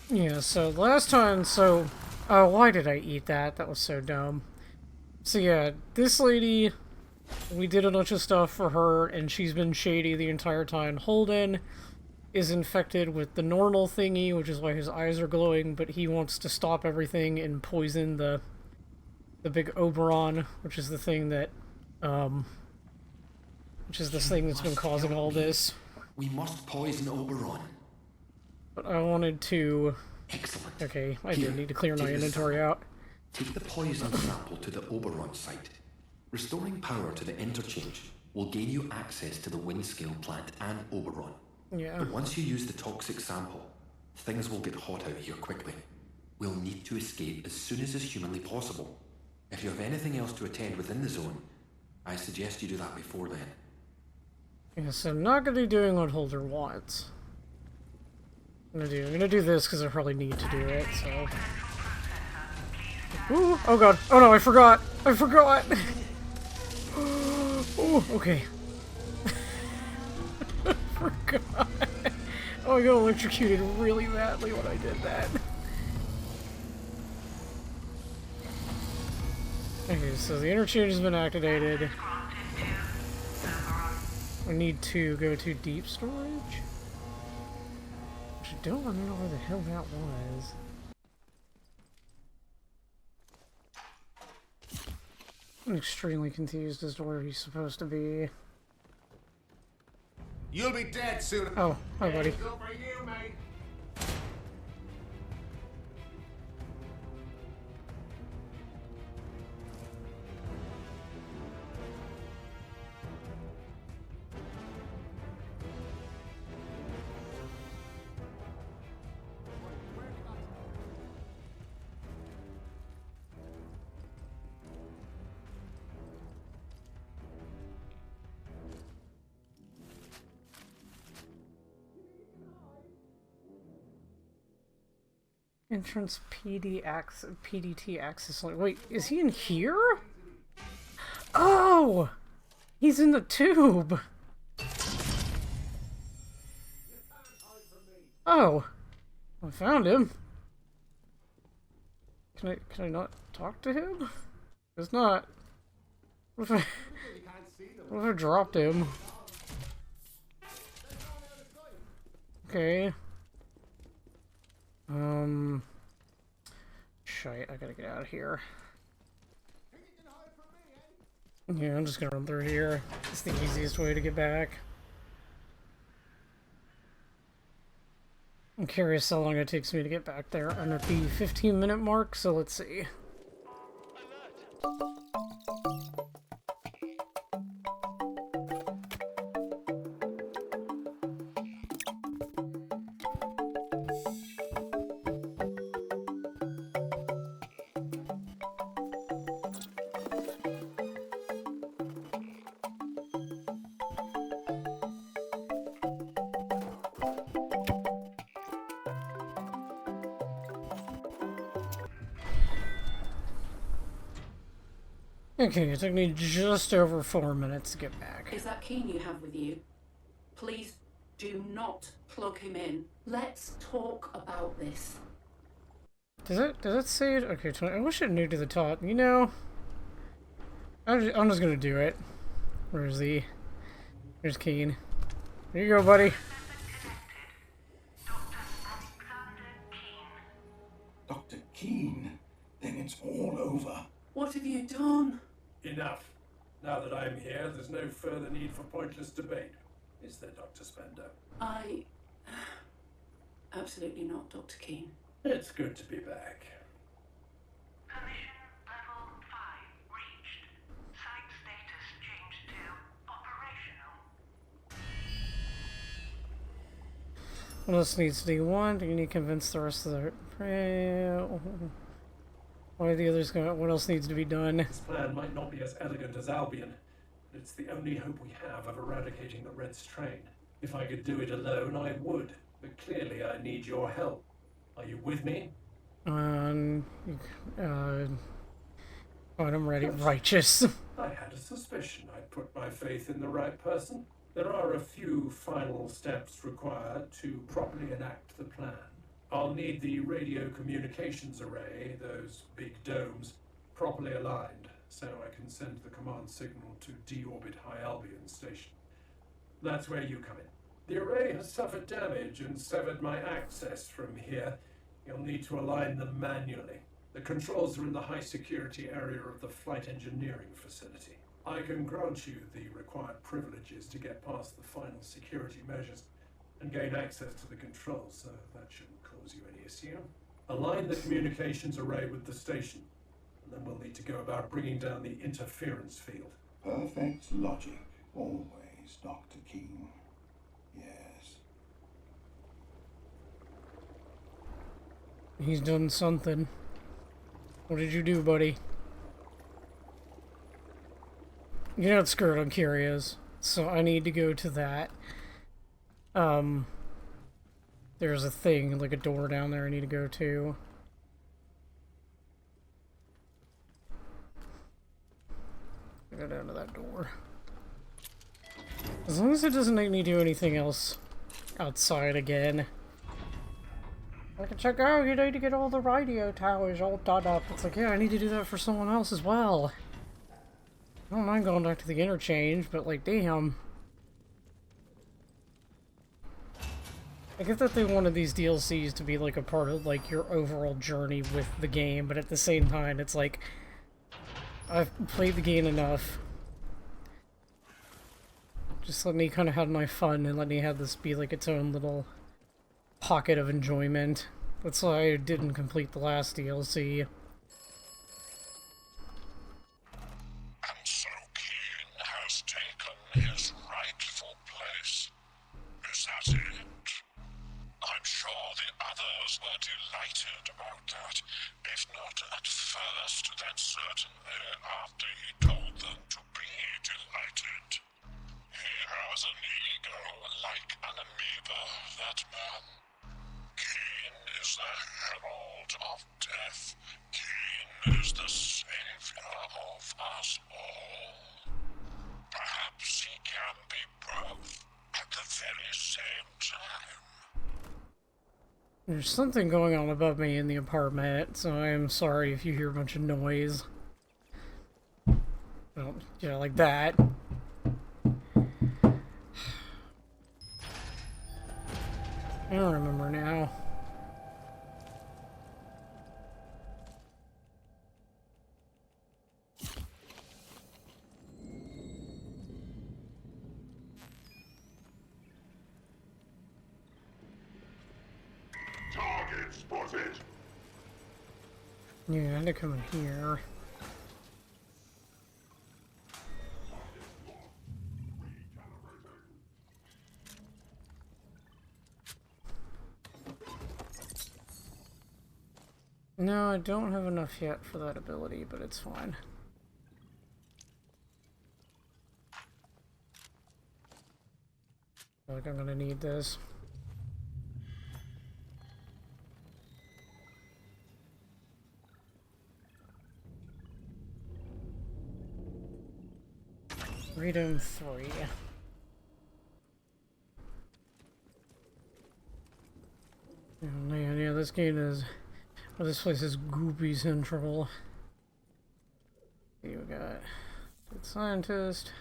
Yeah, so last time, oh, why did I eat that? That was so dumb. So yeah, this lady, we did a bunch of stuff for her, and she's been shady the entire time. Holden is infected with the normal thingy, which is why his eyes are glowing, but he wants to stop everything and poison the big Oberon, which is the thing that, which is this thing that's been causing all this. We must poison Oberon. But I wanted to... Excellent. Okay, I do need to clear my inventory out. Take the poison sample to the Oberon site. Restoring power to the interchange will gain you access to the Windscale plant and Oberon. Yeah. But once you use the toxic sample, things will get hot out here quickly. We'll need to escape as soon as is humanly possible. If you have anything else to attend within the zone, I suggest you do that before then. Yeah, so I'm not going to be doing what Holder wants. I'm gonna do this because I probably need to do it, so... Ooh, oh god. Oh no, I forgot! I forgot! Ooh, okay. I forgot. Oh, I got electrocuted really badly when I did that. Okay, so the interchange has been activated. I need to go to deep storage. Which I don't remember where the hell that was. I'm extremely confused as to where he's supposed to be. You'll be dead soon. Oh, hi buddy. Good for you, mate. Entrance PDT access. Wait, is he in here? Oh! He's in the tube! Oh! I found him. Can I not talk to him? It's not. What if I dropped him? Okay. Shite, I gotta get out of here. Yeah, I'm just gonna run through here. It's the easiest way to get back. I'm curious how long it takes me to get back there. I'm at the 15-minute mark, so let's see. Okay, it took me just over 4 minutes to get back. Is that KEENE you have with you? Please do not plug him in. Let's talk about this. Does it say it? Okay, I wish it knew to the top. You know, I'm just gonna do it. Where's the... Here's KEENE. Here you go, buddy. Dr. KEENE, then it's all over. What have you done? Enough. Now that I'm here, there's no further need for pointless debate. Is there, Dr. Spender? Absolutely not, Dr. Keene. It's good to be back. Permission level 5 reached. Site status changed to operational. What else needs to be one? Do you need to convince the rest of the... What are the others going? What else needs to be done? This plan might not be as elegant as Albion, but it's the only hope we have of eradicating the Red Strain. If I could do it alone, I would. But clearly I need your help. Are you with me? I'm ready. Righteous. I had a suspicion I'd put my faith in the right person. There are a few final steps required to properly enact the plan. I'll need the radio communications array, those big domes, properly aligned, so I can send the command signal to deorbit High Albion Station. That's where you come in. The array has suffered damage and severed my access from here. You'll need to align them manually. The controls are in the high security area of the flight engineering facility. I can grant you the required privileges to get past the final security measures and gain access to the controls, so that shouldn't cause you any issue. Align the communications array with the station, and then we'll need to go about bringing down the interference field. Perfect logic, always, Dr. Keene. Yes. He's done something. What did you do, buddy? You're not scared, I'm curious. So I need to go to that. There's a thing, like a door down there I need to go to. Go down to that door. As long as it doesn't make me do anything else outside again. Like, it's like, oh, you need to get all the radio towers all done up. It's like, yeah, I need to do that for someone else as well. I don't mind going back to the interchange, but like, damn. I get that they wanted these DLCs to be like a part of like your overall journey with the game, but at the same time, it's like, I've played the game enough. Just let me kind of have my fun and let me have this be like its own little pocket of enjoyment. That's why I didn't complete the last DLC. And so Keene has taken his rightful place. Is that it? I'm sure the others were delighted about that, if not at first, then certainly after he told them to be delighted. He has an ego like an amoeba, that man. Keene is the herald of death. Keene is the savior of us all. Perhaps he can be both at the very same time. There's something going on above me in the apartment, so I am sorry if you hear a bunch of noise. Well, yeah, like that. I don't remember now. Target spotted. Yeah, I had to come in here. No, I don't have enough yet for that ability, but it's fine. I feel like I'm gonna need this. Freedom 3. Oh man, yeah, this game is... Well, this place is goopy central. Okay, we got... Good scientist.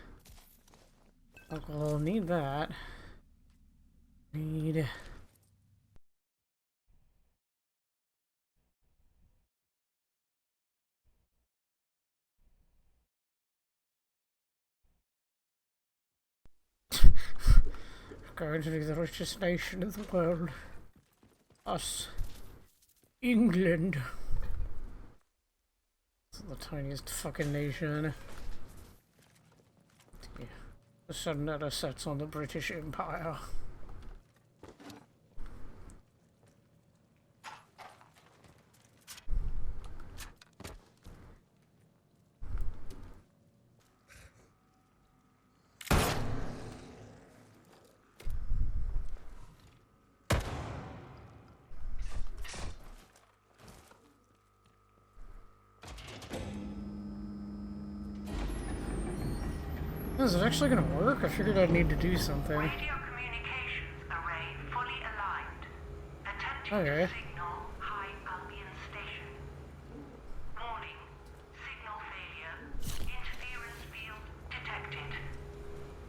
Alcohol, need that. Need... going to be the richest nation in the world. Us. England. It's the tiniest fucking nation. The sun never sets on the British Empire. Is it actually gonna work? I figured I'd need to do something. Radio communications array fully aligned. Attempting Okay. to signal High Albion Station. Warning. Signal failure. Interference field detected.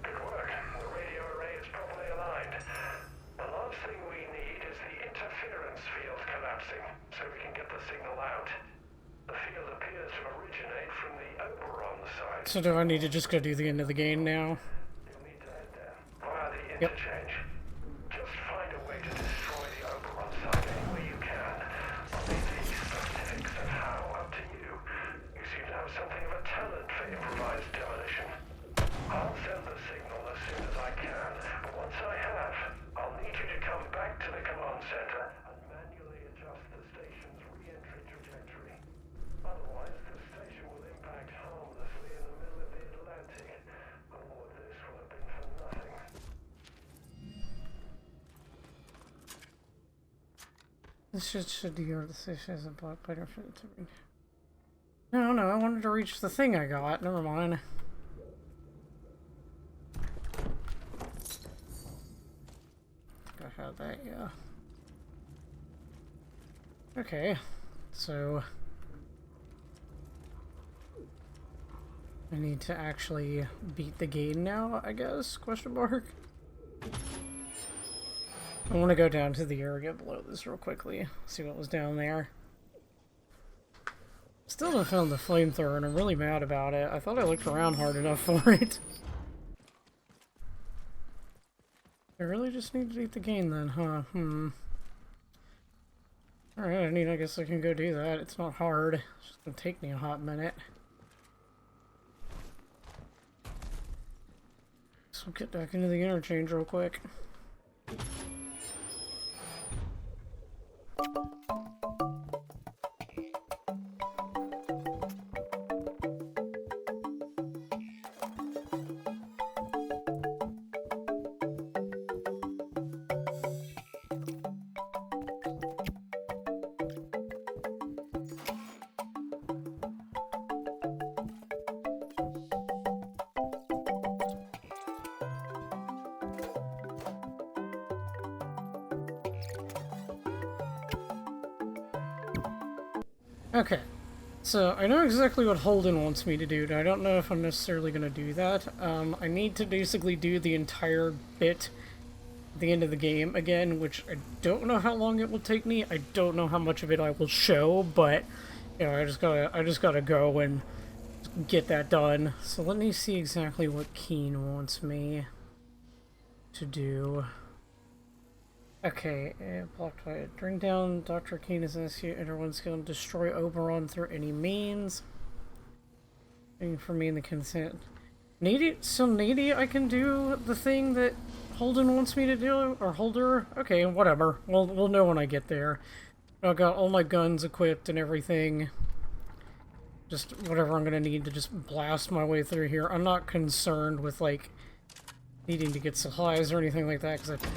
Good work. The radio array is properly aligned. The last thing we need is the interference field collapsing, so we can get the signal out. The field appears to originate from the Oberon side. So do I need to just go do the end of the game now? You'll need to head there via the Yep. interchange. Just find a way to destroy the Oberon side any way you can. I'll leave the specifics of how up to you. You seem to have something of a talent for improvised demolition. I'll send the signal as soon as I can, but once I have, I'll need you to come back to the command center and manually adjust the station's re-entry trajectory. Otherwise, the station will impact harmlessly in the middle of the Atlantic. All of this will have been for nothing. This should be your decision as a block better for it to read. No, I wanted to reach the thing I got. Never mind. I think I had that, yeah. Okay, so I need to actually beat the game now, I guess? Question mark. I want to go down to the area below this real quickly, see what was down there. Still haven't found the flamethrower, and I'm really mad about it. I thought I looked around hard enough for it. I really just need to beat the game then, huh? Alright, I guess I can go do that. It's not hard. It's just gonna take me a hot minute. So I'll get back into the interchange real quick. Okay, so I know exactly what Holden wants me to do, and I don't know if I'm necessarily going to do that. I need to basically do the entire bit at the end of the game again, which I don't know how long it will take me. I don't know how much of it I will show, but you know, I just gotta go and get that done. So let me see exactly what KEENE wants me to do. Okay, blocked by it. Bring down Dr. KEENE is execute. Everyone's going to destroy Oberon through any means. Waiting for me in the consent. So Nady, I can do the thing that Holden wants me to do? Or Holder? Okay, whatever. We'll know when I get there. I've got all my guns equipped and everything. Just whatever I'm going to need to just blast my way through here. I'm not concerned with, like, needing to get supplies or anything like that, because I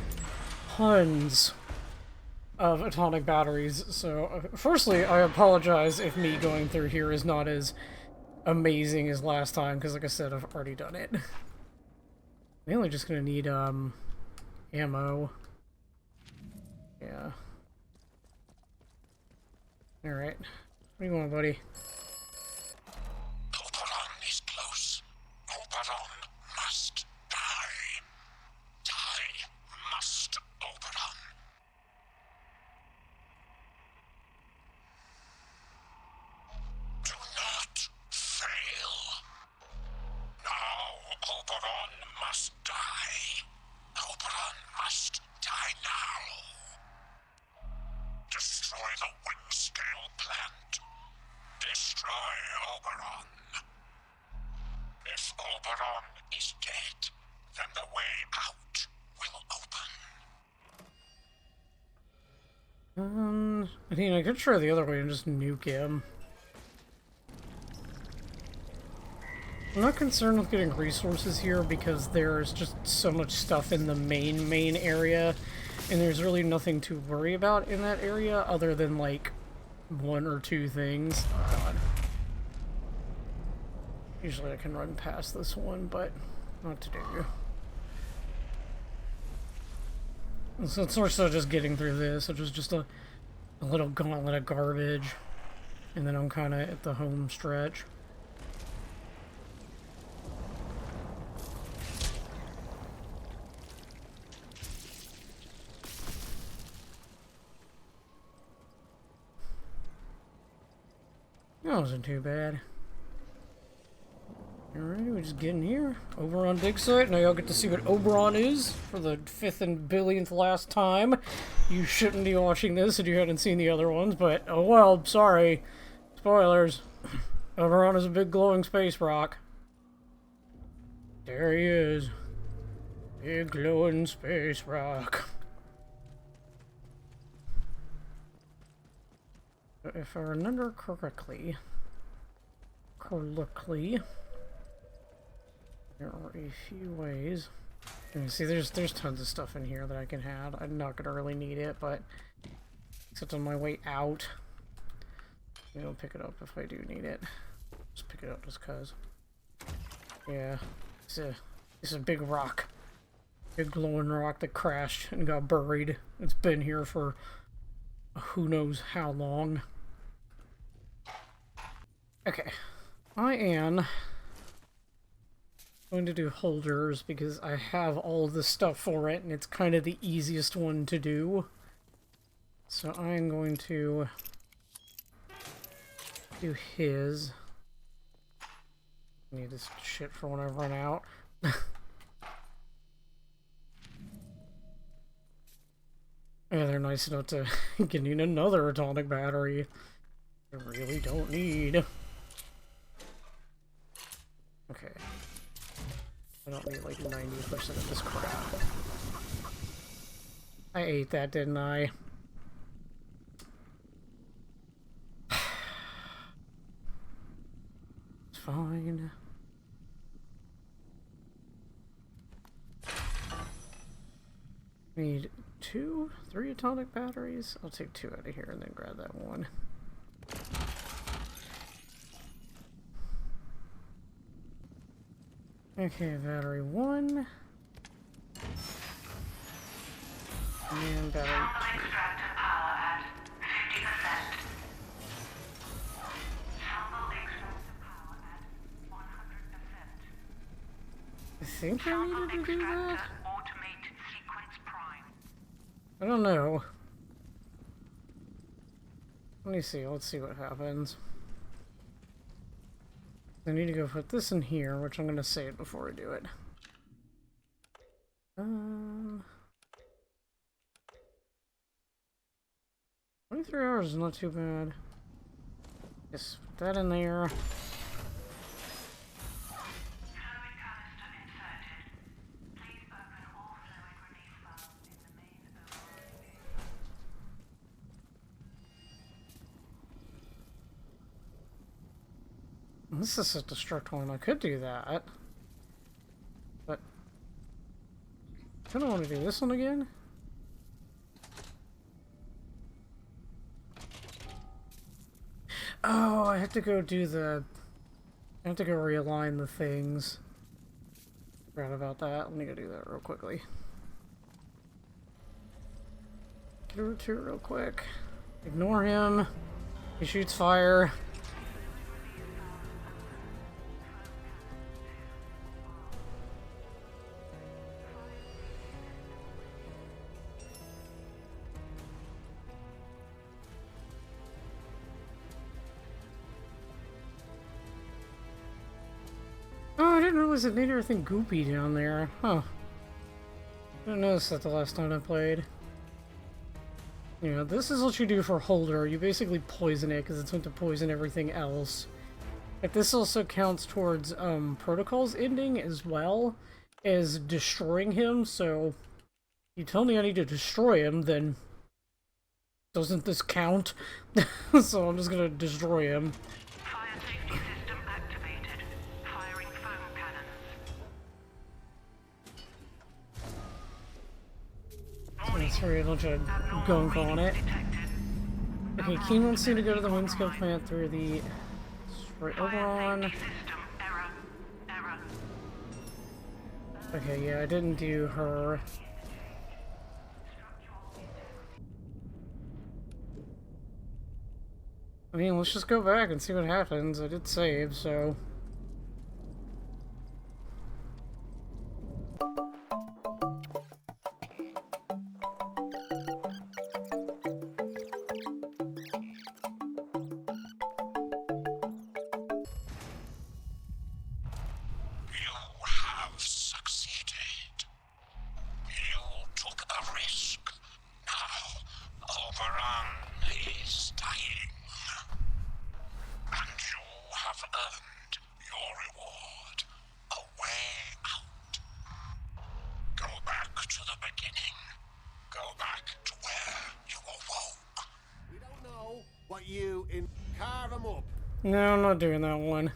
tons of atomic batteries, so firstly, I apologize if me going through here is not as amazing as last time, because like I said, I've already done it. Mainly just gonna need, ammo. Yeah. Alright. What do you want, buddy? Oberon is close. Oberon must die. Die must, Oberon. Do not fail. Now Oberon must die. Oberon I mean, I could try the other way and just nuke him. I'm not concerned with getting resources here because there's just so much stuff in the main area, and there's really nothing to worry about in that area other than, like, one or two things. Oh, God. Usually I can run past this one, but not today. So it's sort of just getting through this, which was just a little gauntlet of garbage, and then I'm kind of at the home stretch. That wasn't too bad. Alright, we just get in here. Oberon dig site. Now y'all get to see what Oberon is for the 5th and billionth last time. You shouldn't be watching this if you hadn't seen the other ones, but oh well, sorry. Spoilers. Oberon is a big glowing space rock. There he is. Big glowing space rock. If I remember correctly, there are a few ways. You see, there's tons of stuff in here that I can have. I'm not gonna really need it, but except on my way out, maybe I'll pick it up if I do need it. Just pick it up just cause. Yeah, it's a big rock, big glowing rock that crashed and got buried. It's been here for who knows how long. Okay, I am going to do holders because I have all the stuff for it and it's kind of the easiest one to do. So I'm going to do his. I need this shit for when I run out. Yeah, they're nice enough to give me another atomic battery. I really don't need. Okay. I don't need like 90% of this crap. I ate that, didn't I? It's fine. Need 3 atomic batteries. I'll take 2 out of here and then grab that one. Okay, battery 1. And battery 2. Extractor power at 50%. Sample extractor power at 100%. I think I needed to do that? Automate sequence prime. I don't know. Let me see. Let's see what happens. I need to go put this in here, which I'm going to save before I do it. 23 hours is not too bad. Just put that in there. This is a destruct one. I could do that. But I don't want to do this one again. Oh, I have to go do the... I have to go realign the things. Forgot about that. Let me go do that real quickly. Get over to it real quick. Ignore him. He shoots fire. Oh, I didn't realize it made everything goopy down there. Huh. I didn't notice that the last time I played. Yeah, this is what you do for Holder. You basically poison it because it's meant to poison everything else. But this also counts towards Protocol's ending as well as destroying him, so you tell me I need to destroy him, then Doesn't this count? So I'm just gonna destroy him. Fire safety system activated. Firing foam cannons. That's very much a gunk on it. Okay, Keene wants you to go to the Windscale plant through the straight over on. System error. Error. Okay, yeah, I didn't do her. I mean, let's just go back and see what happens. I did save, so... You have succeeded. You took a risk. Now, Oberon is dying. And you have earned your reward. A way out. Go back to the beginning. Go back to where you awoke. We don't know what you in. Carve 'em up. No, I'm not doing that one.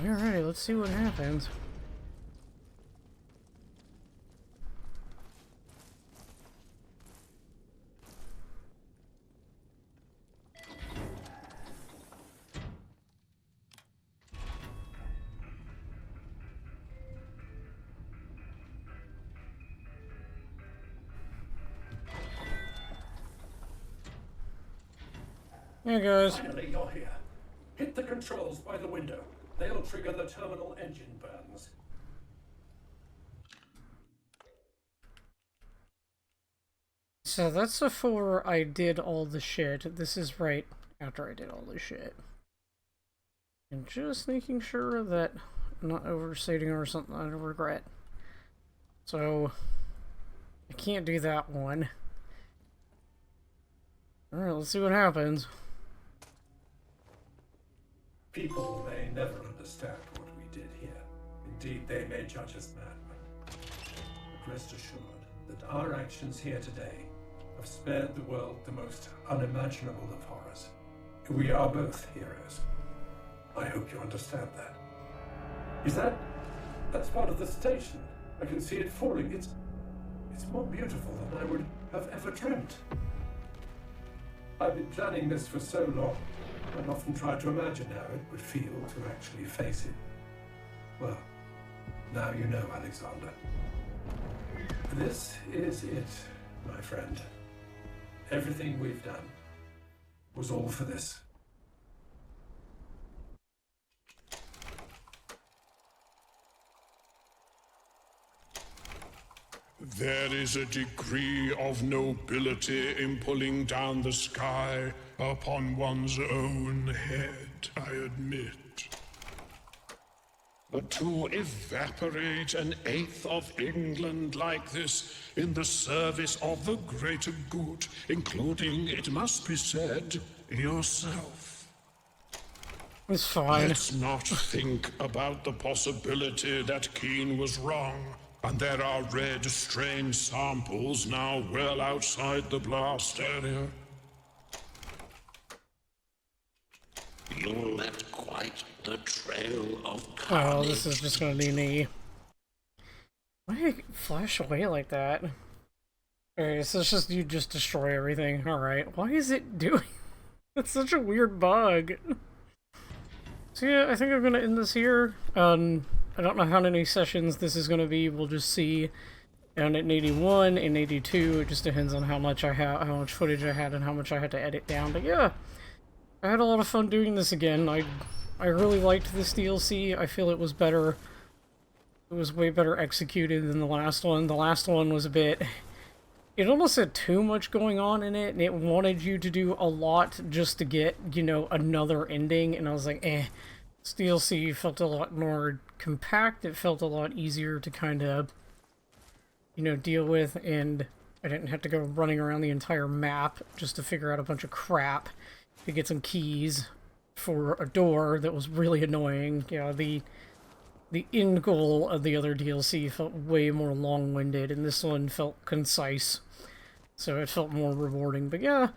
Alright, let's see what happens. Hey guys. Finally, you're here. Hit the controls by the window. They'll trigger the terminal engine burns. So that's before I did all the shit. This is right after I did all the shit. And just making sure that I'm not overstating or something I regret. So I can't do that one. Alright, let's see what happens. People may never understand what we did here. Indeed, they may judge us madmen. But rest assured that our actions here today have spared the world the most unimaginable of horrors. We are both heroes. I hope you understand that. Is that's part of the station? I can see it falling. It's more beautiful than I would have ever dreamt. I've been planning this for so long, and often tried to imagine how it would feel to actually face it. Well, now you know, Alexander. This is it, my friend. Everything we've done was all for this. There is a degree of nobility in pulling down the sky upon one's own head, I admit. But to evaporate an eighth of England like this in the service of the greater good, including, it must be said, yourself. It's fine. Let's not think about the possibility that Keene was wrong, and there are red strain samples now well outside the blast area. You left quite the trail of carnage. Oh, this is just gonna be me. Why did it flash away like that? Okay, so it's just you just destroy everything. Alright, why is it doing... That's such a weird bug. So yeah, I think I'm gonna end this here. I don't know how many sessions this is gonna be. We'll just see. And in 81, in 82, it just depends on how much I have, how much footage I had, and how much I had to edit down. But yeah, I had a lot of fun doing this again. I really liked this DLC. I feel it was better. It was way better executed than the last one. The last one was a bit... It almost had too much going on in it, and it wanted you to do a lot just to get, you know, another ending, and I was like, eh. This DLC felt a lot more compact. It felt a lot easier to kind of, you know, deal with, and I didn't have to go running around the entire map just to figure out a bunch of crap to get some keys for a door that was really annoying. You know, the end goal of the other DLC felt way more long-winded, and this one felt concise, so it felt more rewarding. But yeah,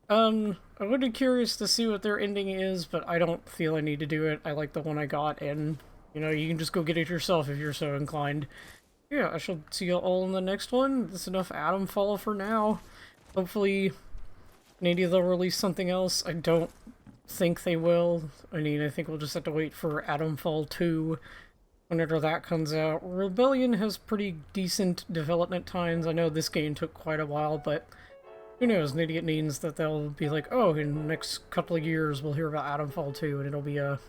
I would be curious to see what their ending is, but I don't feel I need to do it. I like the one I got, and, you know, you can just go get it yourself if you're so inclined. Yeah, I shall see you all in the next one. That's enough Atomfall for now. Hopefully, maybe they'll release something else. I don't think they will. I mean, I think we'll just have to wait for Atomfall 2 whenever that comes out. Rebellion has pretty decent development times. I know this game took quite a while, but who knows? Maybe it means that they'll be like, oh, in the next couple of years we'll hear about Atomfall 2, and it'll be a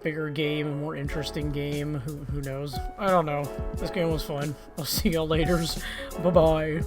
bigger game, a more interesting game. Who knows? I don't know. This game was fun. I'll see y'all later. Bye-bye.